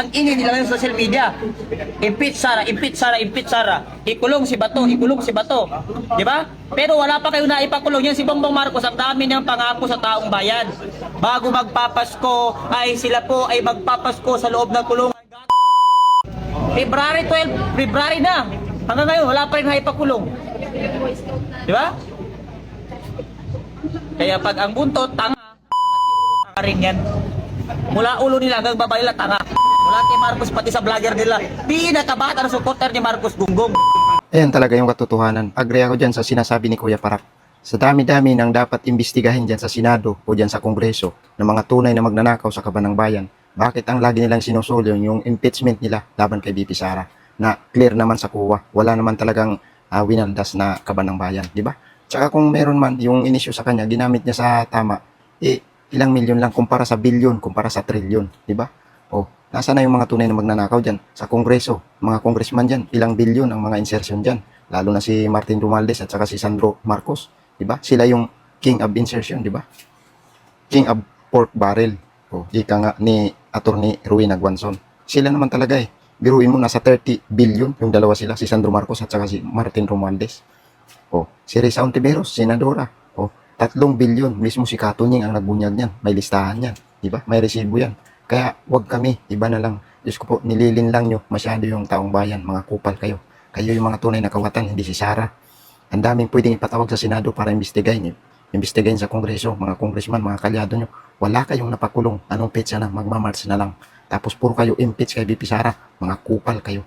Ang ingay nila ngayon sa social media. Impeach Sara, impeach Sara, impeach Sara. Ikulong si Bato, ikulong si Bato. Di ba? Pero wala pa kayo na ipakulong. Yan si Bongbong Marcos, ang dami niyang pangako sa taong bayan. Bago magpapasko, ay sila po ay magpapasko sa loob ng kulungan. February 12, February na. Hanggang ngayon, wala pa rin na ipakulong. Di ba? Kaya pag ang buntot, tanga, tanga rin yan. Mula ulo nila hanggang babae nila, tanga. Mula kay Marcos, pati sa vlogger nila, pinakabata na supporter ni Marcos Gunggong. Ayan talaga yung katotohanan. Agree ako dyan sa sinasabi ni Kuya Parak. Sa dami-dami ng dapat imbestigahin dyan sa Senado o dyan sa Kongreso ng mga tunay na magnanakaw sa kaban ng bayan, bakit ang lagi nilang sinusulyo yung impeachment nila laban kay BP Sara na clear naman sa kuwa, wala naman talagang winaldas na kaban ng bayan, di ba? Tsaka kung meron man yung inisyu sa kanya, ginamit niya sa tama, ilang milyon lang kumpara sa bilyon, kumpara sa trilyon, di ba? O, nasa na yung mga tunay na magnanakaw dyan? Sa Kongreso, mga congressman dyan, ilang bilyon ang mga insertion dyan, lalo na si Martin Romualdez at saka si Sandro Marcos, di ba? Sila yung king of insertion, di ba? King of pork barrel. O, ika nga ni Attorney Ruin Aguanzon. Sila naman talaga biruin mo, nasa 30 billion yung dalawa sila, si Sandro Marcos at saka si Martin Romualdez. O, si Risa Ontiveros, senadora. O, 3 billion, mismo si Katunying ang nagbunyag niyan. May listahan yan, di ba? May resibo yan. Kaya, wag kami, iba na lang. Diyos ko po, nililin lang nyo, masyado yung taong bayan, mga kupal kayo. Kayo yung mga tunay na kawatan, hindi si Sara. Ang daming pwedeng ipatawag sa Senado para imbestigahin. Imbestigahin sa Kongreso, mga congressman, mga kalyado nyo. Wala kayong napakulong. Anong petsa na, magmamarch na lang. Tapos puro kayo impeach kay BP Sara. Mga kupal kayo.